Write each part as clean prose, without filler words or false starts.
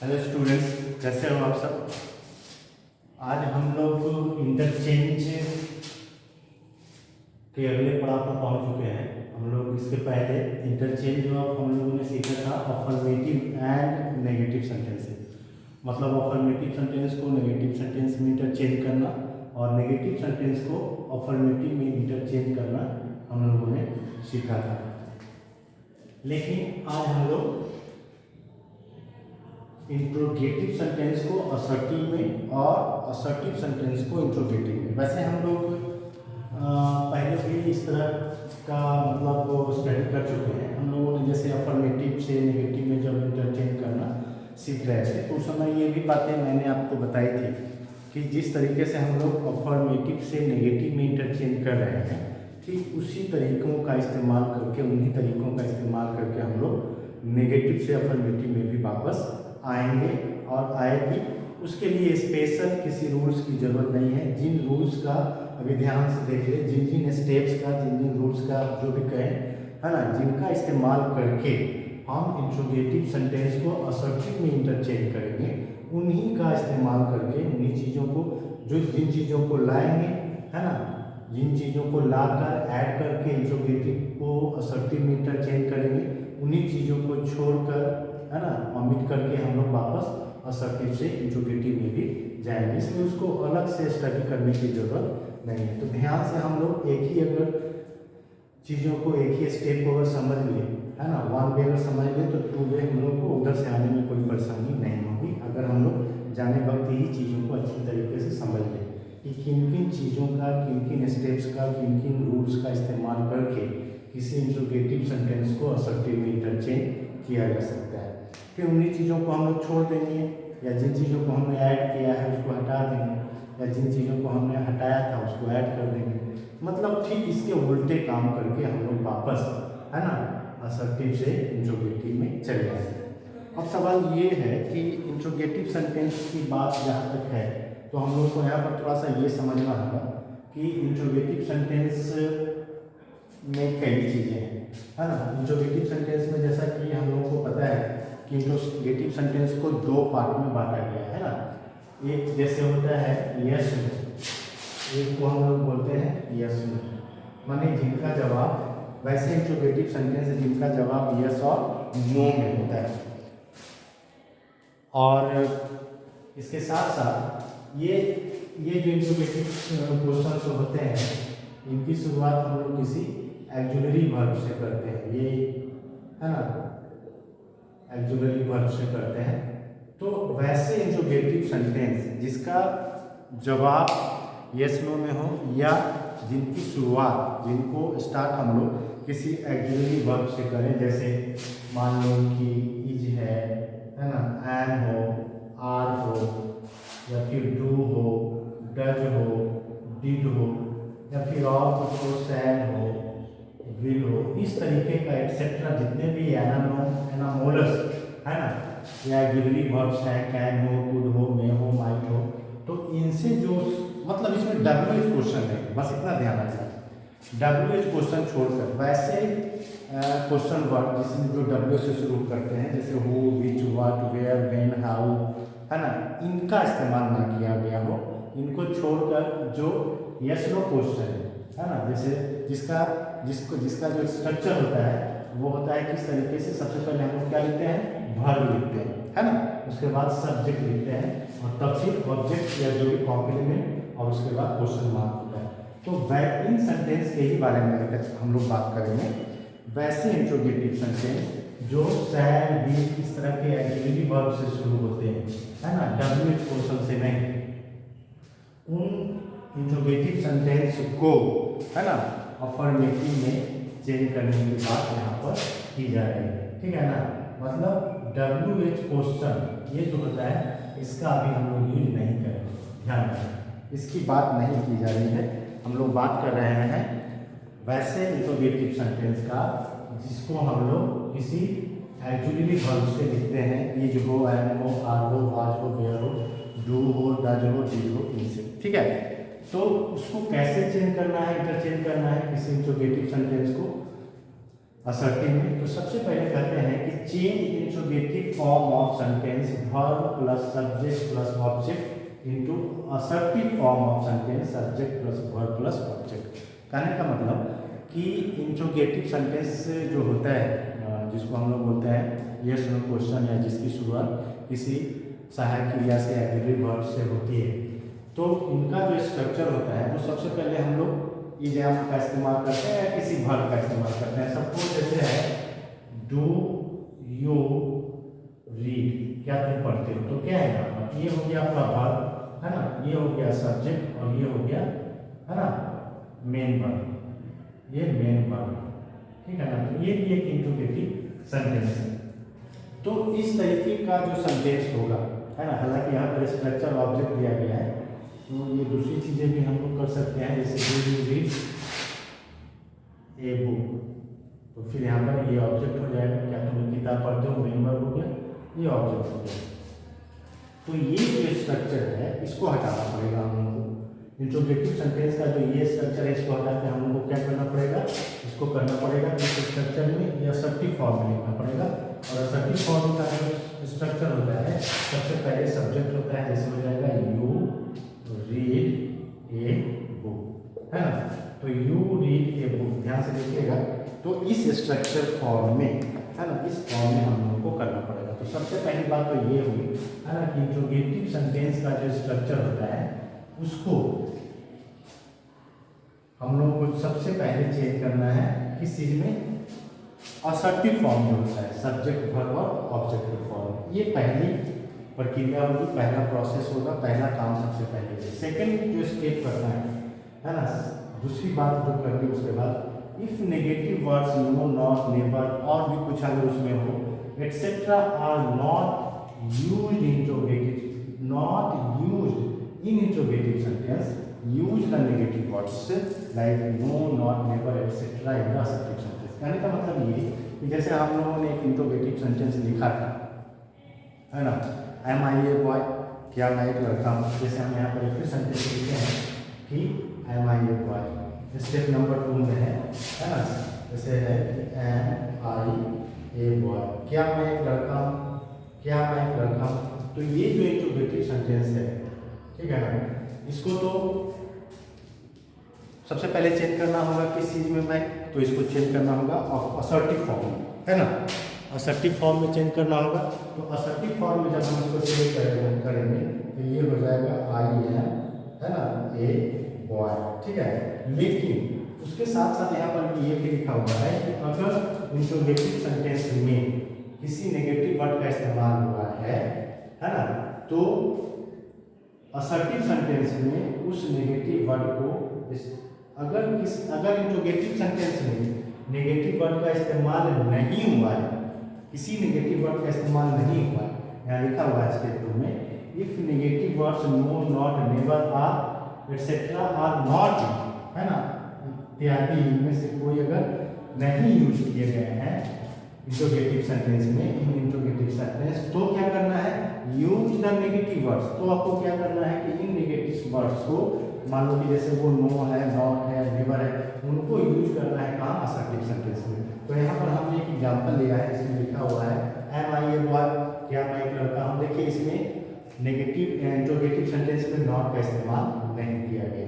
Hello students, कैसे हो आप सब। आज हम लोग इंटरचेंज के अगले पड़ाव पर पहुंच चुके हैं। हम लोग इसके पहले इंटरचेंज ऑफ हम लोगों ने सीखा था अफर्मेटिव एंड नेगेटिव सेंटेंसेस, मतलब अफर्मेटिव सेंटेंस को नेगेटिव सेंटेंस में इंटरचेंज करना और नेगेटिव सेंटेंस को अफर्मेटिव में इंटरचेंज करना हम लोगों ने सीखा था। लेकिन आज हम लोग इंट्रोगेटिव सेंटेंस को असर्टिव में और असर्टिव सेंटेंस को इंट्रोगेटिव में। वैसे हम लोग पहले भी इस तरह का मतलब स्टडी कर चुके हैं। हम लोगों ने जैसे अफर्मेटिव से नेगेटिव में जब इंटरचेंज करना सीख रहे थे तो उस समय ये भी बातें मैंने आपको बताई थी कि जिस तरीके से हम लोग अफर्मेटिव से नेगेटिव में इंटरचेंज कर रहे हैं, ठीक उसी तरीकों का इस्तेमाल करके, उन्हीं तरीकों का इस्तेमाल करके हम लोग नेगेटिव से अफर्मेटिव में भी वापस आएंगे और आएगी। उसके लिए स्पेशल किसी रूल्स की ज़रूरत नहीं है। जिन रूल्स का अभी ध्यान से देख ले, जिन जिन स्टेप्स का, जिन जिन रूल्स का जो भी कहें, है ना, जिनका इस्तेमाल करके हम इंट्रोगेटिव सेंटेंस को असर्टिव में इंटरचेंज करेंगे, उन्हीं का इस्तेमाल करके, उन्हीं चीज़ों को जो जिन चीज़ों को लाएंगे, है ना, जिन चीज़ों को लाकर ऐड करके इंट्रोगेटिव को असर्टिव में इंटरचेंज करेंगे, उन्हीं चीज़ों को छोड़कर, है ना, ऑमिट करके हम लोग वापस असर्टिव से इंट्रोगेटिव में भी जाएंगे। इसलिए उसको अलग से स्टडी करने की जरूरत नहीं है। तो ध्यान से हम लोग एक ही अगर चीज़ों को, एक ही स्टेप को अगर समझ लें, है ना, वन वे अगर समझ लें तो टू वे हम लोग को उधर से आने में कोई परेशानी नहीं होगी। अगर हम लोग जाने वक्त ही चीज़ों को अच्छी तरीके से समझ लें कि किन किन चीज़ों का, किन किन स्टेप्स का, किन किन रूल्स का इस्तेमाल करके किसी इंट्रोगेटिव सेंटेंस को असर्टिव में इंटरचेंज किया जा सकता है। फिर उन्हीं चीज़ों को हम लोग छोड़ देंगे, या जिन चीज़ों को हमने ऐड किया है उसको हटा देंगे, या जिन चीज़ों को हमने हटाया था उसको ऐड कर देंगे। मतलब ठीक इसके उल्टे काम करके हम लोग वापस, है ना, असर्टिव से इंट्रोगेटिव में चले जाएंगे। अब सवाल ये है कि इंट्रोगेटिव सेंटेंस की बात जहाँ तक है तो हम लोग को यहाँ पर थोड़ा सा ये समझना होगा कि इंट्रोगेटिव सेंटेंस में कई चीज़ें हैं, है ना। इंट्रोगेटिव सेंटेंस में जैसा कि हम लोगों को पता है कि इंट्रोगेटिव सेंटेंस को दो पार्ट में बांटा गया है ना। एक जैसे होता है यस नो, एक को हम लोग बोलते हैं यस नो, माने जिनका जवाब, वैसे इंट्रोगेटिव सेंटेंस है जिनका जवाब यस और नो में होता है। और इसके साथ साथ ये जो इंट्रोगेटिव क्वेश्चन होते हैं, इनकी शुरुआत हम लोग किसी एक्जुलरी वर्ब से करते हैं, ये, है ना, एक्जुलरी वर्ब से करते हैं। तो वैसे इंट्रोगेटिव सेंटेंस जिसका जवाब यस नो में हो, या जिनकी शुरुआत, जिनको स्टार्ट हम लोग किसी एक्जुलरी वर्ब से करें, जैसे मान लो कि इज है ना, एम हो, आर हो, या फिर डू हो, डज हो, डिड हो, या फिर और कुछ हो, सैड हो, विल हो, इस तरीके का एक्सेट्रा जितने भी एनामोलस, है ना, या एक्जुलरी वर्ब्स हैं, कैन हो, कुड हो, मे हो, माइट हो, तो इनसे जो, मतलब इसमें डब्ल्यूएच क्वेश्चन है, बस इतना ध्यान रखना, डब्ल्यूएच क्वेश्चन छोड़कर वैसे क्वेश्चन वर्ड जिसमें जो डब्ल्यू से शुरू करते हैं, जैसे who, which, what, where, when, how, है ना, इनका इस्तेमाल ना किया गया हो। इनको छोड़कर जो यस नो क्वेश्चन है ना, जैसे जिसका जो स्ट्रक्चर होता है वो होता है किस तरीके से, सबसे पहले हम लोग क्या लिखते हैं, वर्ब लिखते हैं, है ना, उसके बाद सब्जेक्ट लिखते हैं, और तब फिर ऑब्जेक्ट या जो भी कॉम्प्लीमेंट, और उसके बाद क्वेश्चन मार्क होता है। तो इन सेंटेंस के ही बारे में हम लोग बात करेंगे। वैसे इंट्रोगेटिव सेंटेंस जो सैड, विल, इस तरह के एक्जुलरी वर्ब से शुरू होते हैं, है ना, डब्ल्यूएच क्वेश्चन से नहीं, उन इंट्रोगेटिव सेंटेंस को, है ना, अफर्मेटिव में चेंज करने की बात यहाँ पर की जा रही है, ठीक है ना। मतलब डब्ल्यूएच क्वेश्चन ये जो होता है इसका अभी हम लोग यूज नहीं करेंगे, ध्यान रखें, इसकी बात नहीं की जा रही है। हम लोग बात कर रहे हैं वैसे इंट्रोगेटिव सेंटेंस का जिसको हम लोग किसी एक्जुलरी वर्ब से लिखते हैं, इज हो, एम हो, आर हो, वाज हो, वेयर हो, डू हो, डज हो, डिड हो, इनसे, ठीक है। तो उसको कैसे चेंज करना है, इंटरचेंज करना है किसी इंट्रोगेटिव सेंटेंस को असर्टिव में। तो सबसे पहले कहते हैं कि change interrogative form of sentence verb plus subject plus object into assertive form of sentence subject plus verb plus object. कहने का मतलब कि इंट्रोगेटिव सेंटेंस जो होता है जिसको हम लोग बोलते हैं यस नो क्वेश्चन या जिसकी शुरुआत किसी सहायक क्रिया से ऑक्सिलरी वर्ब से होती है, तो उनका जो स्ट्रक्चर होता है वो सबसे पहले हम लोग इज एम का इस्तेमाल करते हैं या किसी वर्ब का इस्तेमाल करते हैं। सपोज जैसे है डू यू रीड, क्या तुम पढ़ते हो, तो क्या है ना, ये हो गया आपका वर्ब है ना, ये हो गया सब्जेक्ट और ये हो गया है ना मेन वर्ब, ये मेन वर्ब, ठीक है ना। तो ये भी एक इंट्रोगेटिव सेंटेंस है। तो इस तरीके का जो सेंटेंस होगा है ना, हालांकि यहाँ पर स्ट्रक्चर ऑब्जेक्ट दिया गया है, तो ये दूसरी चीज़ें भी हम लोग कर सकते हैं, जैसे do you read a book, तो फिर यहाँ पर ये ऑब्जेक्ट हो जाएगा, क्या तुम किताब पढ़ते हो, मेन वर्ब हो गया, ये ऑब्जेक्ट हो गया। तो ये जो स्ट्रक्चर है इसको हटाना पड़ेगा हम लोग को। इंट्रोगेटिव सेंटेंस का जो ये स्ट्रक्चर है इसको हटा के हम लोग को क्या करना पड़ेगा, इसको करना पड़ेगा इस स्ट्रक्चर में ये असर्टिव फॉर्म में लिखना पड़ेगा। और असर्टिव फॉर्म का जो स्ट्रक्चर होता है सबसे पहले सब्जेक्ट होता है, जैसे हो जाएगा यू रीड ए बुक, है ना। तो यू रीड ए बुक, ध्यान से देखिएगा, तो इस स्ट्रक्चर फॉर्म में है ना, इस फॉर्म में हम लोगों को करना पड़ेगा। तो सबसे पहली बात तो ये हुई है ना कि इंट्रोगेटिव सेंटेंस का जो स्ट्रक्चर होता है उसको हम लोग को सबसे पहले चेंज करना है किस चीज में, असर्टिव फॉर्म जो होता है सब्जेक्ट वर्ब और ऑब्जेक्टिव फॉर्म। ये पहली प्रक्रिया होगी, पहला प्रोसेस होगा, पहला काम सबसे पहले। सेकंड जो स्टेप करना है ना, दूसरी बात जो करनी उसके बाद if negative words no not never और भी कुछ अगर उसमें हो etcetera are not used interrogative, not used in interrogative sentence, use the negative words like no not never etcetera in the assertive sentence. कहने का मतलब ये कि जैसे हम लोगों ने एक इंट्रोगेटिव सेंटेंस लिखा था है ना, एम आई ए बॉय, क्या मैं एक लड़का हूँ, जैसे हम यहाँ पर एक सेंटेंस लिखते हैं कि am I a boy, step number 2 में है ना, जैसे है एम आई ए बॉय, क्या मैं एक लड़का हूँ, क्या मैं एक लड़का हूँ। तो ये जो इंट्रोगेटिव सेंटेंस है, ठीक है ना, इसको तो सबसे पहले चेंज करना होगा किस चीज़ में भाई, तो इसको चेंज करना होगा असर्टिव फॉर्म में, है ना, असर्टिव फॉर्म में चेंज करना होगा। तो असर्टिव फॉर्म में जब हम इसको चेंज करेंगे तो ये हो जाएगा आई एम, है ना, ए बॉय, ठीक है। लेकिन उसके साथ साथ यहाँ पर ये भी लिखा हुआ है कि अगर इंट्रोगेटिव सेंटेंस में किसी नेगेटिव वर्ड का इस्तेमाल हुआ है ना, तो असर्टिव सेंटेंस में उस नेगेटिव वर्ड को अगर इंट्रोगेटिव सेंटेंस में नेगेटिव वर्ड का इस्तेमाल नहीं हुआ है, किसी नेगेटिव वर्ड का इस्तेमाल नहीं हुआ है, यहाँ लिखा हुआ है स्टेप 2 में if negative words no not never are etcetera are not, है ना, इत्यादि इनमें से कोई अगर नहीं यूज किए गए हैं इंट्रोगेटिव सेंटेंस में, इन इंट्रोगेटिव सेंटेंस, तो क्या करना है, यूज द नेगेटिव वर्ड्स। तो आपको क्या करना है कि इन नेगेटिव वर्ड्स को, मान लो कि जैसे वो नो है, नॉट है, नेवर है, उनको यूज करना है कहाँ, असर्टिव सेंटेंस में। तो यहाँ पर हमने एक एग्जांपल लिया है, इसमें लिखा हुआ है एम आई ए बॉय, क्या मैं एक लड़का हूँ। देखिए इसमें नेगेटिव इंट्रोगेटिव सेंटेंस में नॉट का इस्तेमाल नहीं किया गया।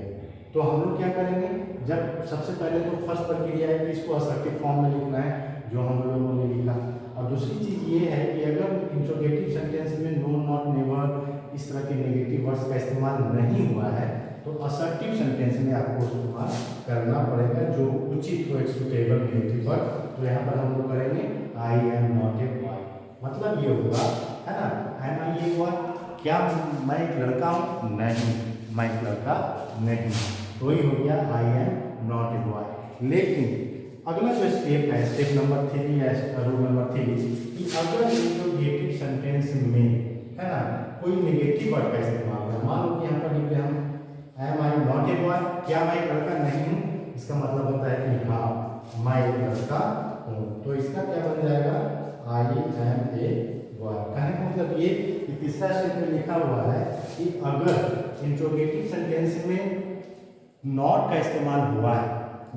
तो हम लोग क्या करेंगे, जब सबसे पहले तो फर्स्ट प्रक्रिया है कि इसको असर्टिव फॉर्म में लिखना है जो हम लोगों ने लिखा, और दूसरी चीज़ ये है कि अगर इंट्रोगेटिव सेंटेंस में नो नॉट नेवर इस तरह के नेगेटिव वर्ड्स का इस्तेमाल नहीं हुआ है तो असर्टिव सेंटेंस में आपको इस्तेमाल करना पड़ेगा जो उचित हो, एक्सप्टेबल नेगेटिव वर्ड। तो यहाँ पर हम लोग करेंगे I am not a boy, मतलब ये होगा, है ना, एम आई ए बॉय, क्या मैं एक लड़का हूँ, नहीं, मैं एक लड़का नहीं, तो ही हो गया I am not a boy. लेकिन अगला जो स्टेप है, स्टेप नंबर 3 या रूल नंबर 3, कि अगर इंट्रोगेटिव सेंटेंस में, है ना, कोई नेगेटिव वर्ड का इस्तेमाल है, मान लो कि यहाँ पर लिखे हम am I not a boy, क्या मैं एक लड़का नहीं हूँ, इसका मतलब होता है कि हाँ मैं एक लड़का हूँ, तो इसका क्या बन जाएगा, आई एम ए बॉय। कहने का मतलब ये तीसरा स्टेप में लिखा हुआ है कि अगर इंट्रोगेटिव सेंटेंस में नॉट का इस्तेमाल हुआ है,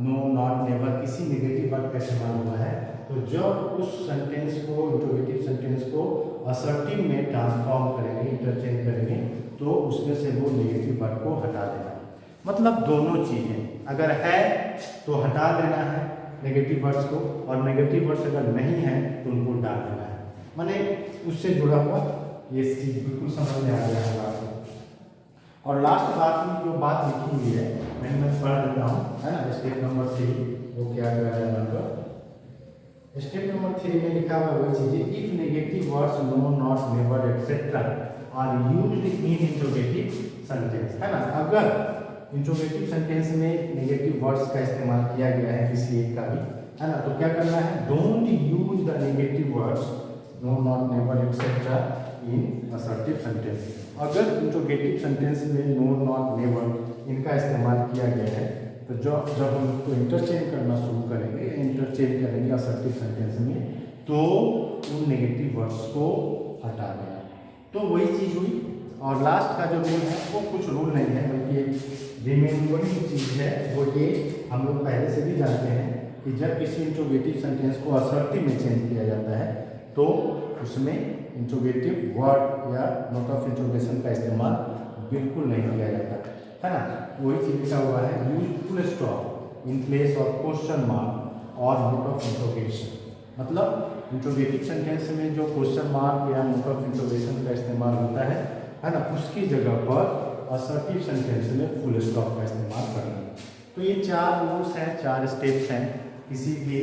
नो नॉट नेवर किसी नेगेटिव वर्ड का इस्तेमाल हुआ है, तो जब उस सेंटेंस को, इंट्रोगेटिव सेंटेंस को असर्टिव में ट्रांसफॉर्म करेंगे, इंटरचेंज करेंगे, तो उसमें से वो नेगेटिव वर्ड को हटा देना। मतलब दोनों चीज़ें, अगर है तो हटा देना है नेगेटिव वर्ड्स को, और नेगेटिव वर्ड्स अगर नहीं है तो उनको डाल देना है। माने उससे जुड़ा हुआ ये चीज़ बिल्कुल समझ में आ गया है आपको। और लास्ट बात में जो बात लिखी हुई है मैं पढ़ देता हूँ, है ना। स्टेप नंबर 3 वो क्या कह रहा है मतलब, स्टेप नंबर 3 में लिखा हुआ वही चीज़, if negative words no, not, never etcetera are used in interrogative sentence, है ना। अगर इंट्रोगेटिव सेंटेंस में नेगेटिव वर्ड्स का इस्तेमाल किया गया है किसी एक का भी, है ना, तो क्या करना है, don't use the negative words no, not, never etcetera in assertive sentence. अगर इंट्रोगेटिव सेंटेंस में नो, नॉट, नेवर इनका इस्तेमाल किया गया है, तो जब हम उसको इंटरचेंज करना शुरू करेंगे, इंटरचेंज करेंगे असर्टिव सेंटेंस में, तो उन नेगेटिव वर्ड्स को हटा देना। तो वही चीज़ हुई। और लास्ट का जो रूल है वो कुछ रूल नहीं है, बल्कि रिमेम्बरिंग चीज़ है। वो ये हम लोग पहले से भी जानते हैं कि जब किसी इंट्रोगेटिव सेंटेंस को असर्टिव में चेंज किया जाता है तो उसमें इंट्रोगेटिव वर्ड या नोट ऑफ इंट्रोगेशन का इस्तेमाल बिल्कुल नहीं किया जाता, है ना। वही चीज़ लिखा हुआ है, use full stop in place of question mark और नोट ऑफ इंट्रोगेशन। मतलब इंट्रोगेटिव सेंटेंस में जो क्वेश्चन मार्क या नोट ऑफ इंट्रोगेशन का इस्तेमाल होता है ना, उसकी जगह पर असर्टिव सेंटेंस में फुल स्टॉप का इस्तेमाल करना। तो ये 4 रूल्स हैं, 4 स्टेप्स हैं किसी भी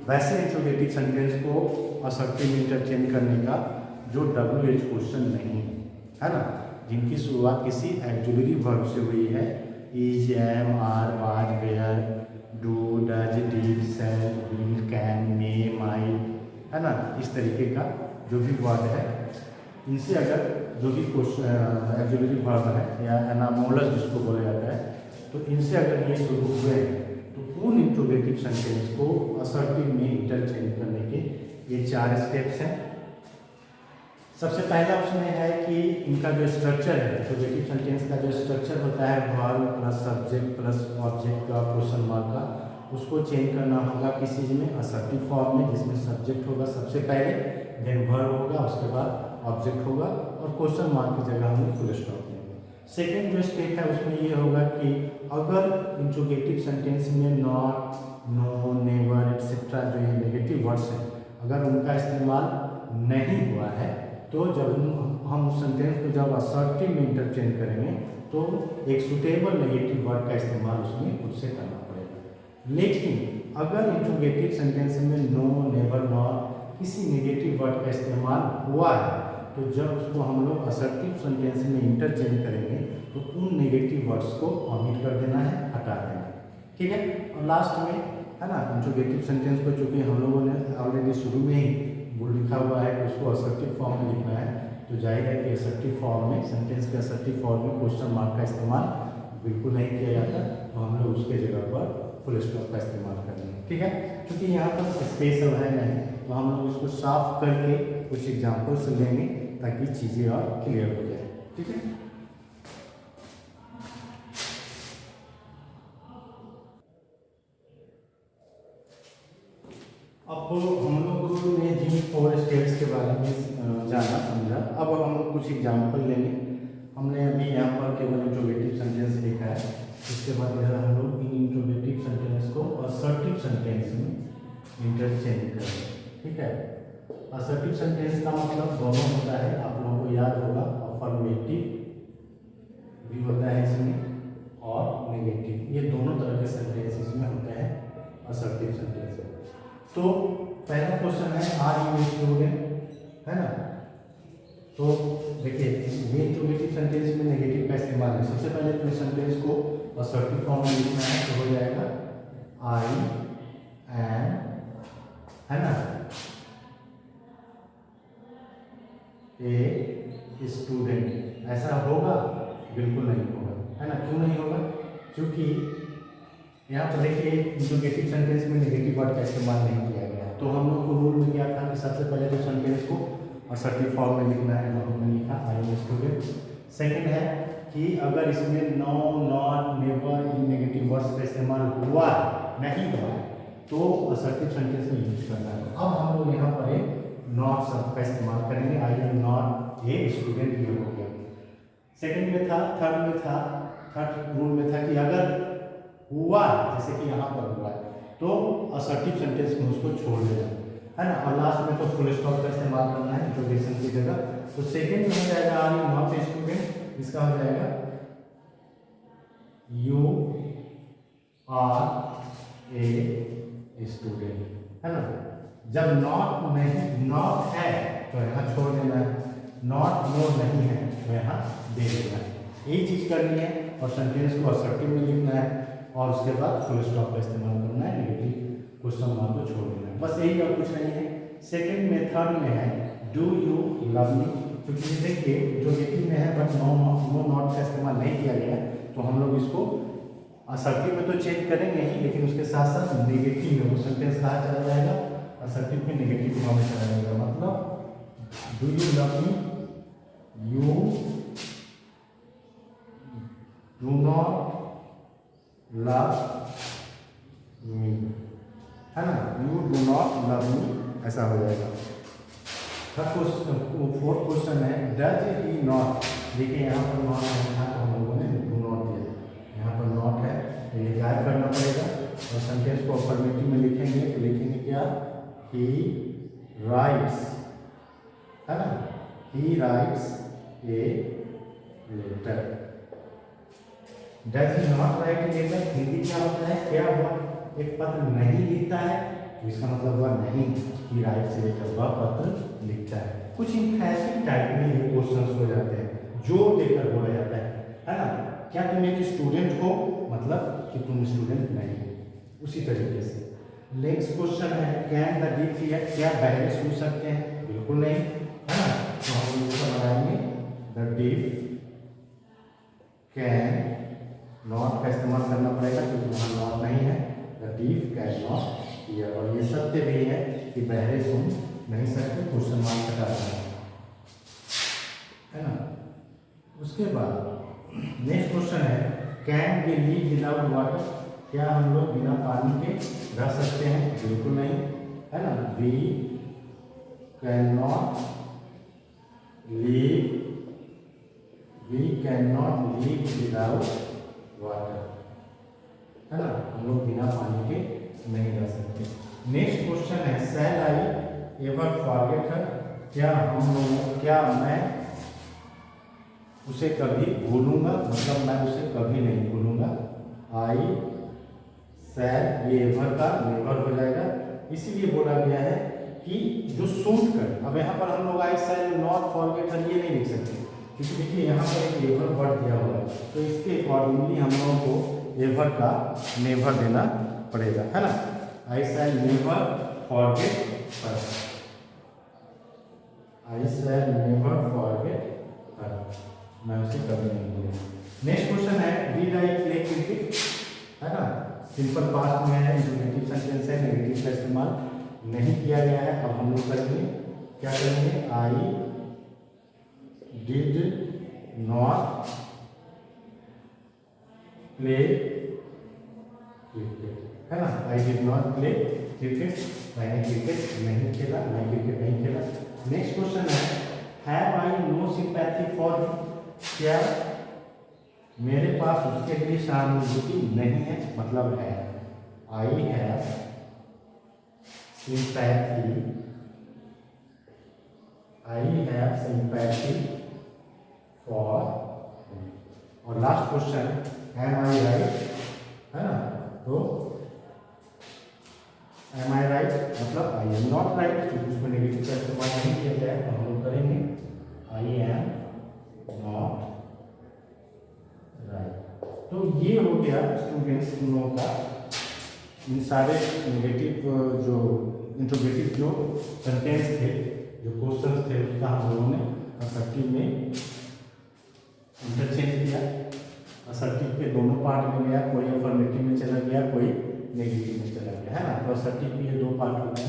वैसे इंट्रोगेटिव सेंटेंस को असर्टिव में इंटरचेंज करने का जो WH क्वेश्चन नहीं है ना, जिनकी शुरुआत किसी एक्जुलरी वर्ब से हुई है, is, am, are, was, were, do, does, did, said, will, can, may, might, है ना। इस तरीके का जो भी वर्ड है, इनसे अगर जो भी एक्जुलरी वर्ब है या एनामोलस जिसको बोला जाता है, तो इनसे अगर ये शुरू हुए तो उन इंट्रोगेटिव सेंटेंस को असर्टिव में इंटरचेंज करने के ये 4 स्टेप्स हैं। सबसे पहला उसमें है कि इनका जो स्ट्रक्चर है, इंट्रोगेटिव सेंटेंस का जो स्ट्रक्चर होता है, verb plus subject plus object का, क्वेश्चन मार्क का, उसको चेंज करना होगा किस चीज़ में, असर्टिव फॉर्म में, जिसमें सब्जेक्ट होगा सबसे पहले, देन वर्ब होगा, उसके बाद ऑब्जेक्ट होगा, और क्वेश्चन मार्क की जगह हमें फुल स्टॉप देंगे। सेकेंड जो स्टेप है उसमें ये होगा कि अगर इंट्रोगेटिव सेंटेंस में नॉट, नो, नेवर एक्सेट्रा जो ये नेगेटिव वर्ड्स हैं, अगर उनका इस्तेमाल नहीं हुआ है, तो जब हम उस सेंटेंस को जब असर्टिव में इंटरचेंज करेंगे तो एक सुटेबल नेगेटिव वर्ड का इस्तेमाल उसमें खुद से करना पड़ेगा। लेकिन अगर इंट्रोगेटिव सेंटेंस में नो, नेवर, नॉट किसी नेगेटिव वर्ड का इस्तेमाल हुआ है, तो जब उसको हम लोग असर्टिव सेंटेंस में इंटरचेंज करेंगे तो उन नेगेटिव वर्ड्स को ऑमिट कर देना है, हटा देना है, ठीक है। और लास्ट में, है ना, इंट्रोगेटिव सेंटेंस को चूँकि हम लोगों ने ऑलरेडी शुरू में ही वो लिखा हुआ है, उसको असर्टिव फॉर्म में लिखना है, तो जाहिर है कि असर्टिव फॉर्म में, सेंटेंस के असर्टिव फॉर्म में क्वेश्चन मार्क का इस्तेमाल बिल्कुल नहीं किया जाता, तो हम लोग उसके जगह पर फुल स्टॉप का इस्तेमाल करेंगे, ठीक है। क्योंकि यहाँ पर स्पेस अब है नहीं, तो हम लोग इसको साफ करके कुछ एग्जाम्पल्स लेंगे ताकि चीज़ें और क्लियर हो जाए, ठीक है। अब हम लोग ने जिन 4 स्टेप्स के बारे में जाना समझा, अब हम लोग कुछ एग्जाम्पल लेंगे। हमने अभी यहाँ पर केवल इंट्रोगेटिव सेंटेंस लिखा है, इसके बाद इधर हम लोग इन इंट्रोगेटिव सेंटेंस को असर्टिव सेंटेंस में इंटरचेंज करेंगे, ठीक है। असर्टिव सेंटेंस का मतलब दोनों होता है, आप लोगों को याद होगा, अफर्मेटिव भी होता है इसमें और नेगेटिव, ये दोनों तरह के सेंटेंस इसमें होते हैं असर्टिव सेंटेंस में। तो पहला क्वेश्चन है, आर यू स्टूडेंट, है ना। तो देखिए ये इंट्रोगेटिव सेंटेंस में नेगेटिव का इस्तेमाल है। सबसे पहले तो सेंटेंस को असर्टिव फॉर्म में लिखना है, तो हो जाएगा आई एम, है ना, ए स्टूडेंट। ऐसा होगा? बिल्कुल नहीं होगा, है ना। क्यों नहीं होगा? क्योंकि यहाँ पर देखिए इंट्रोगेटिव सेंटेंस में नेगेटिव वर्ड का इस्तेमाल नहीं किया गया, तो हम लोग को रूल में क्या था कि सबसे पहले तो सेंटेंस को असर्टिव फॉर्म में लिखना है, तो हमने लिखा आई एम स्टूडेंट। सेकंड है कि अगर इसमें नो, नॉट, नेवर इन नेगेटिव वर्ड्स का इस्तेमाल हुआ नहीं हुआ, तो असर्टिव सेंटेंस में यूज करना है। अब हम लोग यहाँ पर एक नॉट शब्द का इस्तेमाल करेंगे। I am not a student, ये हो गया। सेकंड में था, थर्ड रूल में था कि अगर हुआ, जैसे कि यहाँ पर हुआ है, तो असर्टिव सेंटेंस में उसको छोड़ देना है ना। और लास्ट में तो फुल स्टॉप का इस्तेमाल करना है इंट्रोडक्शन की जगह। तो सेकंड में हो जाएगा are you not a student, इसका हो जाएगा यू आर ए स्टूडेंट, है ना। जब नॉट नहीं, नॉट है तो यहाँ छोड़ देना है, नॉट नो नहीं है तो यहाँ दे देना है। यही चीज़ करनी है और सेंटेंस को असर्टिव में लिखना है और उसके बाद फुल स्टॉप का इस्तेमाल करना है, नेगेटिव क्वेश्चन मार्क को छोड़ देना है, बस यही और कुछ नहीं है। सेकंड में, थर्ड में है डू यू लव मी, क्योंकि देखिए जो नेगेटिव में है बट नो नॉट का इस्तेमाल नहीं किया गया, तो हम लोग इसको असर्टिव में तो चेंज करेंगे ही, लेकिन उसके साथ साथ नेगेटिव में वो सेंटेंस कहाँ चला जाएगा, असर्टिव में नेगेटिव फॉर्म में चला जाएगा। मतलब do you love me, you do not love me, है ना, you do not love me, ऐसा हो जाएगा। फोर्थ क्वेश्चन है डज ही नॉट, देखिए यहाँ पर नॉट है, यहाँ तो हम लोगों ने डू नॉट दिया, यहाँ पर नॉट है तो ये गायब करना पड़ेगा और सेंटेंस को अफर्मेटिव में लिखेंगे तो लिखेंगे क्या, ही राइट्स, है ना, he writes a letter. Does he not write a letter, Hindi क्या होता है, क्या हुआ, एक पत्र नहीं लिखता है तो इसका मतलब हुआ नहीं, ही राइट्स ए लेटर, वह पत्र लिखता है। कुछ इम्फैटिक टाइप में ये क्वेश्चंस हो जाते हैं, जो देकर बोला जाता है ना, क्या तुम एक स्टूडेंट हो, मतलब कि तुम स्टूडेंट नहीं हो, उसी तरीके से। नेक्स्ट क्वेश्चन है कैन द डीफ हियर, क्या बहरे सुन सकते हैं, बिल्कुल नहीं, है ना, तो हम इसको बनाएंगे द डीफ कैन नॉट का इस्तेमाल करना पड़ेगा क्योंकि वहाँ नॉट नहीं है, the deaf can not here, और ये सत्य भी है कि बहरे सुन नहीं सकते, क्वेश्चन मार्क हटा देना है ना। उसके बाद नेक्स्ट क्वेश्चन है can we live without water, क्या हम लोग बिना पानी के रह सकते हैं, बिल्कुल नहीं, है ना, we can not live, we can not live without water, है ना, हम लोग बिना पानी के नहीं रह सकते। नेक्स्ट क्वेश्चन है शैल आई एवर फॉरगेट हर, क्या हम लोग, क्या मैं उसे कभी भूलूंगा, मतलब मैं उसे कभी नहीं भूलूंगा, आई शैल, ये एवर का नेवर हो जाएगा, इसीलिए बोला गया है कि जो सूट कर, अब यहाँ पर हम लोग आई शैल नॉट फॉरगेट हर ये नहीं लिख सकते क्योंकि देखिए यहाँ पर एक एवर वर्ड दिया हुआ है, तो इसके अकॉर्डिंगली हम लोगों को एवर का नेवर देना पड़ेगा, है ना, आई शैल नेवर फॉरगेट हर, आई शैल नेवर फॉरगेट हर, मैं उसे कभी नहीं भूलूंगा। नेक्स्ट क्वेश्चन है डिड आई प्ले क्रिकेट, है ना, सिंपल पास्ट में है, इंट्रोगेटिव सेंटेंस है, नेगेटिव का इस्तेमाल नहीं किया गया है। अब हम लोग करेंगे, क्या करेंगे, I did not play cricket, है ना, I did not play cricket, मैंने क्रिकेट नहीं खेला, मैं क्रिकेट नहीं खेला। नेक्स्ट क्वेश्चन है have I know sympathy for, क्या मेरे पास उसके लिए सहानुभूति नहीं है, मतलब है, I have sympathy, I have sympathy for, और लास्ट क्वेश्चन एम आई राइट, है ना, तो एम आई राइट मतलब आई एम नॉट राइट, क्योंकि उसमें नेगेटिव का इस्तेमाल नहीं किया गया है, तो हम लोग करेंगे आई एम नॉट राइट। तो ये हो गया स्टूडेंट्स इन लोगों का, इन सारे नेगेटिव जो इंट्रोगेटिव जो सेंटेंस थे, जो क्वेश्चंस थे, उसका हम लोगों ने असर्टिव में इंटरचेंज किया। असर्टिव के दोनों पार्ट में गया, कोई अफर्मेटिव में चला गया, कोई नेगेटिव में चला गया, है ना। तो असर्टिव के ये दो पार्ट हो गए,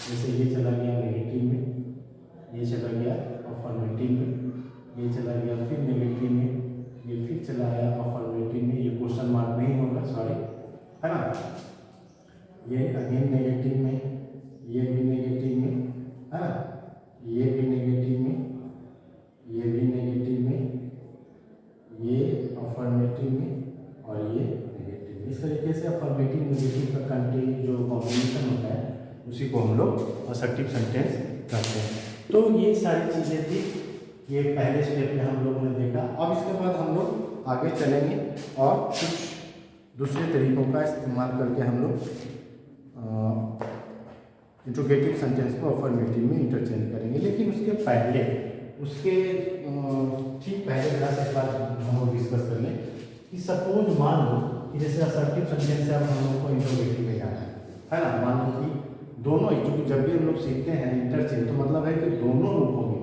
जैसे ये चला गया नेगेटिव में, ये चला गया अफर्मेटिव में, ये चला गया फिर नेगेटिव में, ये फिर चला गया अफर्मेटिव में, ये क्वेश्चन मार्क नहीं होगा, सॉरी, है ना, ये अगेन नेगेटिव में, ये भी नेगेटिव में, है ना, ये भी नेगेटिव में, ये भी नेगेटिव में, ये अफर्मेटिव में और ये नेगेटिव। इस तरीके से अफर्मेटिव नेगेटिव का कंटेंट जो कॉम्बिनेशन होता है उसी को हम लोग असर्टिव सेंटेंस करते हैं। तो ये सारी चीज़ें थी, ये पहले स्टेप में हम लोगों ने देखा। अब इसके बाद हम लोग आगे चलेंगे और कुछ दूसरे तरीकों का इस्तेमाल करके हम लोग इंट्रोगेटिव सेंटेंस को अफर्मेटिव में इंटरचेंज करेंगे। लेकिन उसके पहले, उसके ठीक पहले जरा से एक बात हम लोग डिस्कस कर लें कि सपोज मान लो कि जैसे असर्टिव सेंटेंस से अब हम लोग को इंट्रोगेटिव में जाना है ना। मान लो कि दोनों ही, क्योंकि जब भी हम लोग सीखते हैं इंटरचेंज तो मतलब है कि दोनों रूप होंगे,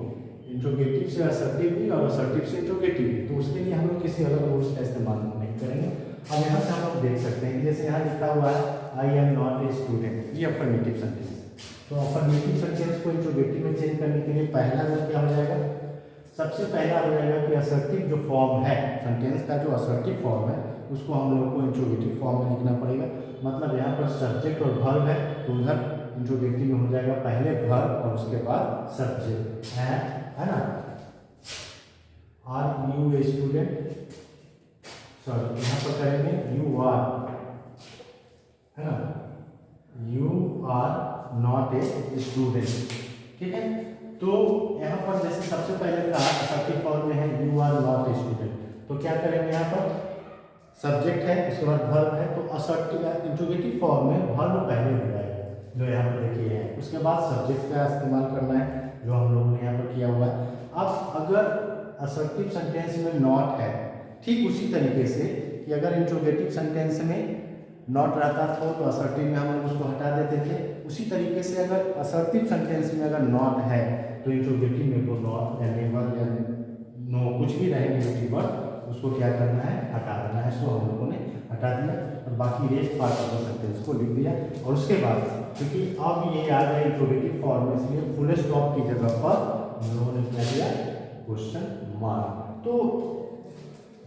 इंट्रोगेटिव से असर्टिव भी और असर्टिव से इंट्रोगेटिव भी। तो उसके लिए हम लोग किसी अलग रूल्स का इस्तेमाल नहीं करेंगे। अब यहाँ से हम लोग देख सकते हैं, जैसे यहाँ लिखा हुआ है I am not a student, ये अफर्मेटिव सेंटेंस। तो अफर्मेटिव सेंटेंस को इंट्रोगेटिव में चेंज करने के लिए पहला क्या हो जाएगा, सबसे पहला हो जाएगा कि असर्टिव जो फॉर्म है सेंटेंस का, जो असर्टिव फॉर्म है उसको हम लोग को इंट्रोगेटिव फॉर्म में लिखना पड़ेगा। मतलब यहाँ पर सब्जेक्ट और वर्ब है तो उधर इंट्रोगेटिव में हो जाएगा पहले वर्ब और उसके बाद सब्जेक्ट है ना। Are you a student, sorry यहाँ पर करेंगे यू आर, है ना, you are not a student, ठीक है। तो यहाँ पर जैसे सबसे पहले कहा असर्टिव फॉर्म में है you are not a student, तो क्या करेंगे, यहाँ पर सब्जेक्ट है उसके बाद वर्ब है, तो असर्टिव इंट्रोगेटिव फॉर्म में वर्ब पहले हो जाएगा जो यहाँ पर देखिए है, उसके बाद सब्जेक्ट का इस्तेमाल करना है जो हम लोगों ने यहाँ पर किया हुआ है। अब अगर असर्टिव सेंटेंस में नॉट है, ठीक उसी तरीके से कि अगर इंट्रोगेटिव सेंटेंस में नॉट रहता था तो असर्टिव में हम लोग उसको हटा देते थे, उसी तरीके से अगर असर्टिव सेंटेंस में अगर नॉट है तो इंट्रोगेटिव में को नॉट या नेवर या नो कुछ भी रहे नेगेटिव वर्ड उसको क्या करना है, हटा देना है। सो हम लोगों ने हटा दिया और बाकी rest part of the sentence को लिख दिया। और उसके बाद क्योंकि अब ये आ गया इंट्रोगेटिव फॉर्म में, इसलिए फुल स्टॉप की जगह पर हम लोगों ने क्या दिया, क्वेश्चन मार्क। तो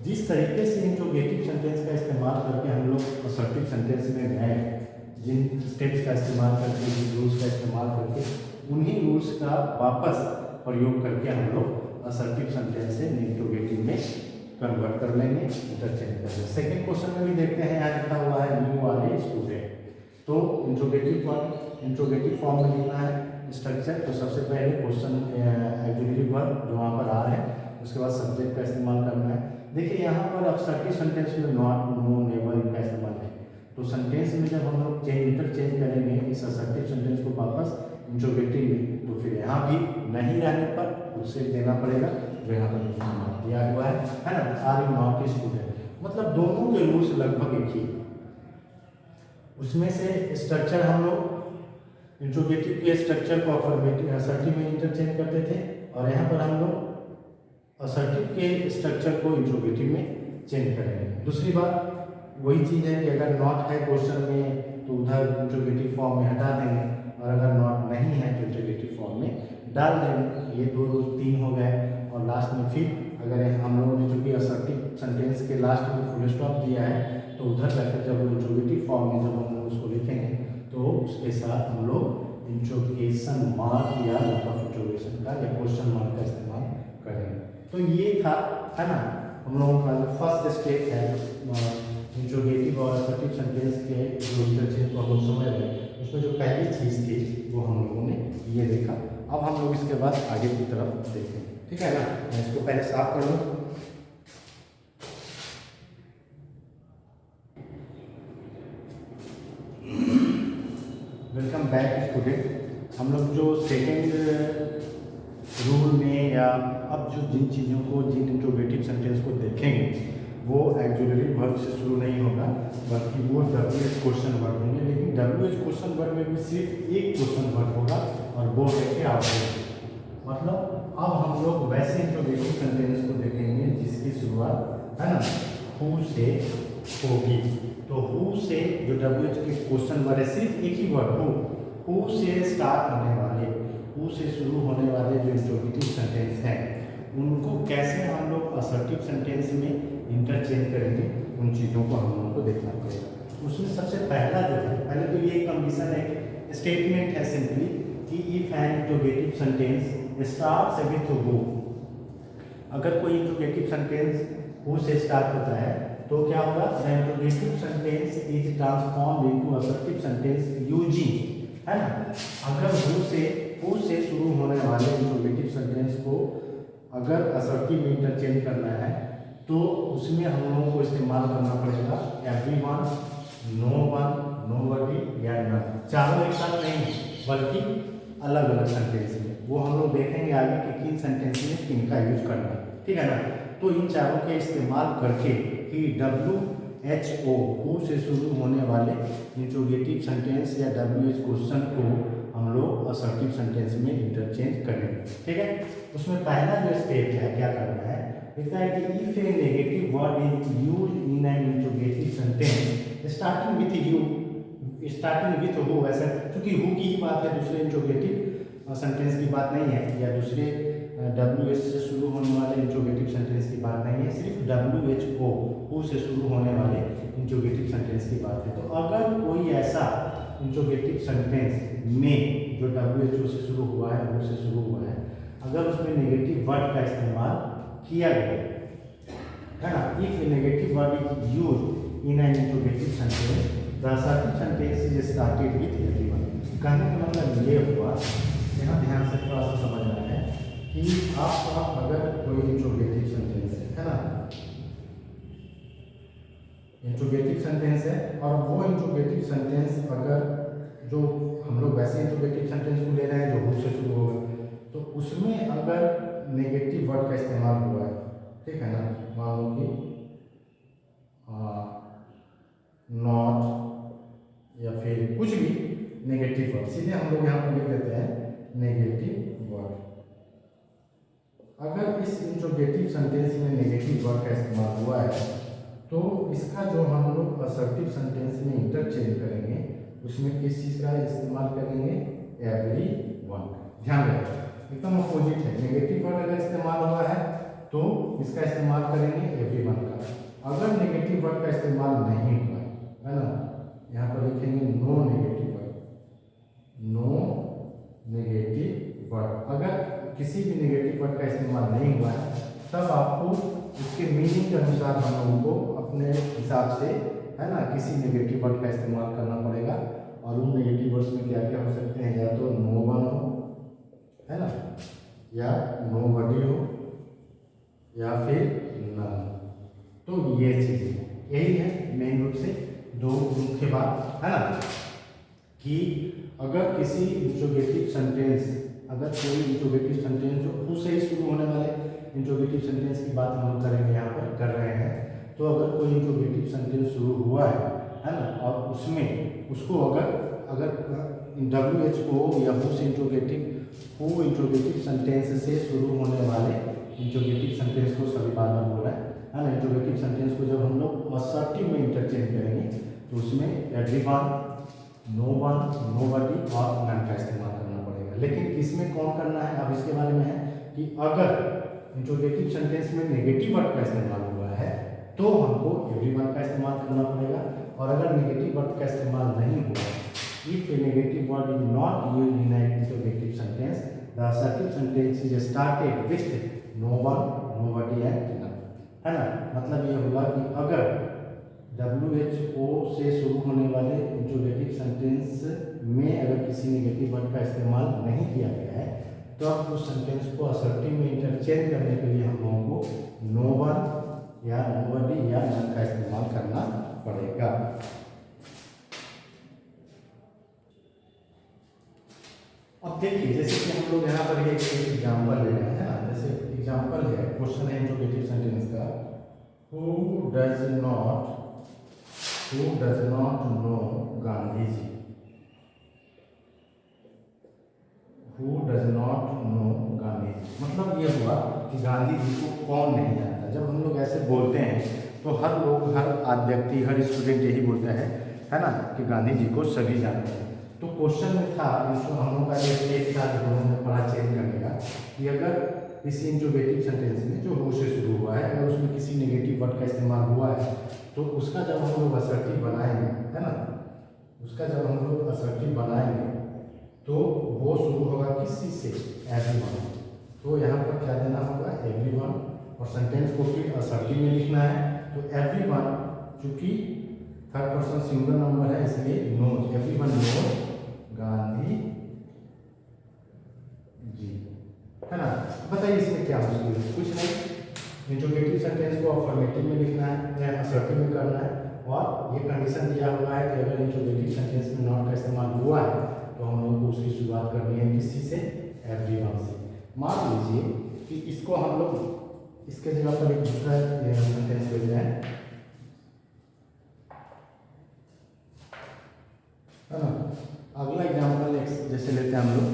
जिस तरीके से इंट्रोगेटिव सेंटेंस का इस्तेमाल करके हम लोग असर्टिव सेंटेंस में गए, जिन स्टेप्स का इस्तेमाल करके, जिन रूल्स का इस्तेमाल करके, उन्हीं रूल्स का वापस प्रयोग करके हम लोग असर्टिव सेंटेंस से इंट्रोगेटिव में कन्वर्ट कर लेंगे, इंटरचेंज कर लेंगे। सेकेंड क्वेश्चन में भी देखते हैं, यहाँ लिखा हुआ है यू आर ए स्टूडेंट, तो इंट्रोगेटिव फॉर्म में लिखना है स्ट्रक्चर। तो सबसे पहले क्वेश्चन एक्सिलरी वर्ब जो वहाँ पर आ रहे हैं, उसके बाद सब्जेक्ट का इस्तेमाल करना है। देखिए यहाँ पर असर्टिव सेंटेंस में नॉट, नो, नेवर इनका इस्तेमाल है, तो सेंटेंस में जब हम लोग इंटरचेंज करेंगे इस असर्टिव सेंटेंस को वापस इंट्रोगेटिव में, तो फिर यहाँ भी नहीं रहने पर उसे देना पड़ेगा जो यहाँ पर दिया हुआ है ना, are you not a student. मतलब दोनों के रूल्स लगभग एक ही, उसमें से स्ट्रक्चर हम लोग इंट्रोगेटिव के स्ट्रक्चर को अफर्मेटिव असर्टिव में इंटरचेंज करते थे और यहाँ पर हम लोग असर्टिव के स्ट्रक्चर को इंट्रोगेटिव में चेंज करेंगे। दूसरी बात वही चीज़ है कि अगर नॉट है क्वेश्चन में तो उधर इंट्रोगेटिव फॉर्म में हटा देंगे और अगर नॉट नहीं है तो इंट्रोगेटिव फॉर्म में डाल देंगे। ये दो रूल तीन हो गए और लास्ट में फिर अगर हम लोगों ने चूँकि असर्टिव सेंटेंस के लास्ट में फुल स्टॉप दिया है तो उधर जाकर जब इंट्रोगेटिव फॉर्म में जब हम लोग उसको लिखेंगे तो उसके साथ हम लोग इंट्रोगेशन मार्क या लुक ऑफ इंट्रोगेशन का या क्वेश्चन मार्क का इस्तेमाल करेंगे। तो ये था, है ना, हम लोगों का फर्स्ट स्टेप है इंट्रोगेटिव और असर्टिव सेंटेंस के जो इंटरचेंज को हम लोग समझ रहे हैं, उसमें जो पहली चीज़ थी वो हम लोगों ने ये देखा। अब हम लोग इसके बाद आगे की तरफ देखेंगे, ठीक है ना। मैं इसको पहले साफ कर लूँ। Welcome back student. हम लोग जो सेकेंड रूल में या अब जो जिन चीज़ों को, जिन इंट्रोगेटिव सेंटेंस को देखेंगे वो एक्सिलरी वर्ब से शुरू नहीं होगा बल्कि वो WH क्वेश्चन वर्ब होंगे। लेकिन WH क्वेश्चन वर्ब में भी सिर्फ एक क्वेश्चन वर्ब होगा और वो है कि आप। मतलब अब हम लोग वैसे इंट्रोगेटिव सेंटेंस को देखेंगे जिसकी शुरुआत, है ना, हु से होगी। तो हु से जो WH के क्वेश्चन वर्ब है, सिर्फ एक ही वर्ड हु से स्टार्ट होने वाले, हु से शुरू होने वाले जो इंट्रोगेटिव सेंटेंस हैं उनको कैसे हम लोग असर्टिव सेंटेंस में इंटरचेंज करेंगे, उन चीज़ों को हम लोगों को देखना पड़ेगा। उसमें सबसे पहला जो है, पहले तो ये कंडीशन है, स्टेटमेंट है सिंपली कि if an interrogative sentence starts with who, अगर कोई इंट्रोगेटिव सेंटेंस हु से स्टार्ट होता है तो क्या होगा, the interrogative sentence is transformed into assertive sentence using, है ना। अगर हु से शुरू होने वाले इंट्रोगेटिव सेंटेंस को अगर असर्टिव में इंटरचेंज करना है तो उसमें हम लोगों को इस्तेमाल करना पड़ेगा एवरीवन, नो वन, नोबडी या नन। चारों एक साथ नहीं बल्कि अलग अलग सेंटेंस में, वो हम लोग देखेंगे आगे कि किन सेंटेंस में किन का यूज करना है, ठीक है ना। तो इन चारों के इस्तेमाल करके ही WHO हु से शुरू होने वाले इंट्रोगेटिव सेंटेंस या WH क्वेश्चन को हम लोग असर्टिव सेंटेंस में इंटरचेंज करेंगे, ठीक है। उसमें पहला जो स्टेप है, क्या करना है, लिखता है कि if a negative word is used in an interrogative sentence starting with you, starting with who, ऐसा क्योंकि हु की ही बात है, दूसरे इंट्रोगेटिव सेंटेंस की बात नहीं है, या दूसरे WH से शुरू होने वाले इंट्रोगेटिव सेंटेंस की बात नहीं है, सिर्फ WHO हु से शुरू होने वाले इंट्रोगेटिव सेंटेंस की बात है। तो अगर कोई ऐसा इंट्रोगेटिव सेंटेंस में जो WHO से शुरू हुआ है, हु से शुरू हुआ है, अगर उसमें नेगेटिव वर्ड का इस्तेमाल किया गया है ना, if negative word is used in an interrogative sentence the assertive sentence is started with everyone. कहने का मतलब ये हुआ, यहाँ ध्यान से थोड़ा सा समझना है कि आप अगर कोई इंट्रोगेटिव सेंटेंस है ना, इंट्रोगेटिव सेंटेंस है, और वो इंट्रोगेटिव सेंटेंस अगर जो हम लोग वैसे इंट्रोगेटिव सेंटेंस को ले रहे हैं जो हु से शुरू होगा, तो उसमें अगर नेगेटिव वर्ड का इस्तेमाल हुआ है, ठीक है ना, मान लो कि नॉट या फिर कुछ भी नेगेटिव वर्ड, सीधे हम लोग यहाँ पर लिख देते हैं नेगेटिव वर्ड। अगर इस इंट्रोगेटिव सेंटेंस में नेगेटिव वर्ड का इस्तेमाल हुआ है तो इसका जो हम लोग असर्टिव सेंटेंस में इंटरचेंज करेंगे उसमें किस चीज़ का इस्तेमाल करेंगे, एवरीवन। ध्यान रखें, एकदम अपोजिट है, नेगेटिव वर्ड अगर इस्तेमाल हुआ है तो इसका इस्तेमाल करेंगे एवरीवन का। अगर नेगेटिव वर्ड का इस्तेमाल नहीं हुआ है ना, यहाँ पर लिखेंगे no negative word, no negative word. अगर किसी भी नेगेटिव वर्ड का इस्तेमाल नहीं हुआ है तब आपको उसके मीनिंग के अनुसार हम लोगों को अपने हिसाब से, है ना, किसी नेगेटिव वर्ड का इस्तेमाल करना पड़ेगा। और उन नेगेटिव वर्ड्स में क्या क्या हो सकते हैं, या तो नो वन हो, है ना, या नोबडी हो, या फिर नन। तो ये चीज़ें यही है मेन रूप से दो मुख्य बात, है ना, कि अगर किसी इंट्रोगेटिव सेंटेंस, अगर कोई इंट्रोगेटिव सेंटेंस जो हु से ही शुरू होने वाले इंट्रोगेटिव सेंटेंस की बात हम करेंगे, यहाँ पर कर रहे हैं, तो अगर कोई इंट्रोगेटिव सेंटेंस शुरू हुआ है ना, और उसमें उसको अगर WHO या हु से इंट्रोगेटिव सेंटेंस से शुरू होने वाले इंट्रोगेटिव सेंटेंस को सभी बार में बोल रहा है ना, इंट्रोगेटिव सेंटेंस को जब हम लोग असर्टिव में इंटरचेंज करेंगे तो उसमें एवरीवन, नो वन, नोबडी और नन का इस्तेमाल करना पड़ेगा। लेकिन इसमें कौन करना है, अब इसके बारे में है कि अगर इंट्रोगेटिव सेंटेंस में नेगेटिव वर्ड का इस्तेमाल हुआ है तो हमको एवरीवन का इस्तेमाल करना पड़ेगा, और अगर नेगेटिव वर्ड का इस्तेमाल नहीं हुआ, if a negative word is not used in an interrogative sentence the assertive sentence is started with no one, nobody and none, है ना। मतलब ये होगा कि अगर WHO से शुरू होने वाले इंट्रोगेटिव सेंटेंस में अगर किसी नेगेटिव वर्ड का इस्तेमाल नहीं किया गया है तो अब उस सेंटेंस को असर्टिव में इंटरचेंज करने के लिए हम लोगों को नो वन या नोबडी या नन का इस्तेमाल करना पड़ेगा। अब देखिए, जैसे कि हम लोग यहाँ पर एक एग्जाम्पल ले रहे हैं ना, जैसे एग्जाम्पल है, क्वेश्चन है इंट्रोगेटिव सेंटेंस का, who does not know Gandhi ji, who does not know Gandhi ji. मतलब ये हुआ कि गांधी जी को कौन नहीं जानता। जब हम लोग ऐसे बोलते हैं तो हर लोग, हर व्यक्ति, हर स्टूडेंट यही बोलता है ना, कि गांधी जी को सभी जानते हैं। तो क्वेश्चन में था, हम लोग का जो स्टेप था जो हमने पढ़ा चेंज करने का, कि अगर किसी इंट्रोगेटिव सेंटेंस में जो हो से शुरू हुआ है और उसमें किसी नेगेटिव वर्ड का इस्तेमाल हुआ है, तो उसका जब हम लोग असर्टिव बनाएंगे, है ना, उसका जब हम लोग असर्टिव बनाएंगे तो वो शुरू होगा किस चीज़ से, एवरीवन। तो यहाँ पर क्या देना होगा, एवरीवन, और सेंटेंस को फिर असर्टिव में लिखना है। तो एवरीवन चूंकि थर्ड पर्सन सिंगुलर नंबर है इसलिए knows, everyone knows Gandhi ji, है ना। बताइए इसमें क्या मुश्किल है, कुछ नहीं। इंट्रोगेटिव सेंटेंस को अफर्मेटिव में लिखना है या असर्टिव में करना है, और ये कंडीशन दिया हुआ है कि अगर इंट्रोगेटिव सेंटेंस में नॉट का इस्तेमाल हुआ है तो हम लोग को उसकी शुरुआत करनी है किस चीज़ से, एवरीवन से। मान लीजिए कि इसको हम लोग इसके जगह पर एक दूसरा सेंटेंस लेते हैं, है ना। अगला एग्जाम्पल जैसे लेते हैं हम लोग,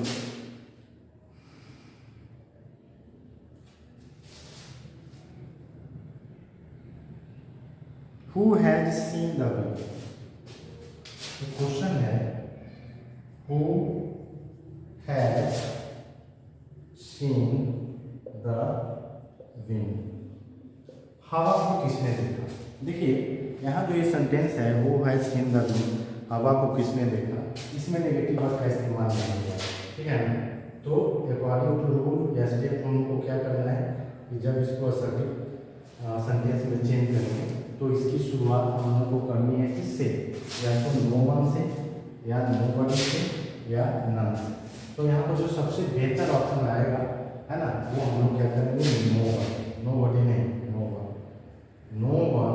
Who has seen the wind? तो क्वेश्चन है Who has seen the wind? हवा को किसने देखा? देखिए यहाँ जो ये सेंटेंस है Who has seen the wind, हवा को किसने देखा, इसमें नेगेटिव वर्ड का इस्तेमाल नहीं हुआ, ठीक है ना। तो अकॉर्डिंग टू रूल या स्टेप हमको क्या करना है कि जब इसको असर्टिव सेंटेंस में चेंज करेंगे तो इसकी शुरुआत हम लोग को करनी है किससे, या तो नो वन से, या नोबडी से, या नन से। तो यहाँ पर जो सबसे बेहतर ऑप्शन आएगा, है ना, वो हम लोग क्या करेंगे, नो वन, नोबडी नहीं, no one, no one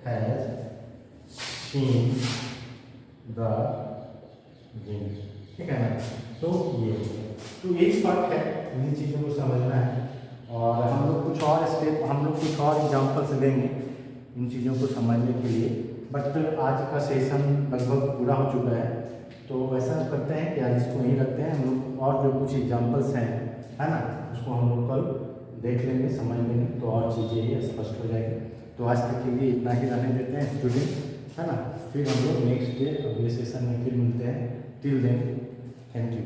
has seen the wind, ठीक है ना। तो यही फर्क है, इन चीज़ों को समझना है। और हम लोग कुछ और स्टेप, हम लोग कुछ और एग्जाम्पल्स लेंगे इन चीज़ों को समझने के लिए, बट आज का सेशन लगभग पूरा हो चुका है। तो ऐसा करते हैं कि आज इसको यहीं रखते हैं हम लोग, और जो कुछ एग्जाम्पल्स हैं, है ना, उसको हम लोग कल देख लेंगे, समझ लेंगे, तो और चीज़ें ही स्पष्ट हो जाएगी। तो आज तक के लिए इतना ही रहने देते हैं स्टूडेंट, है ना। फिर हम लोग नेक्स्ट डे अगले सेशन में फिर मिलते हैं। Till then, thank you.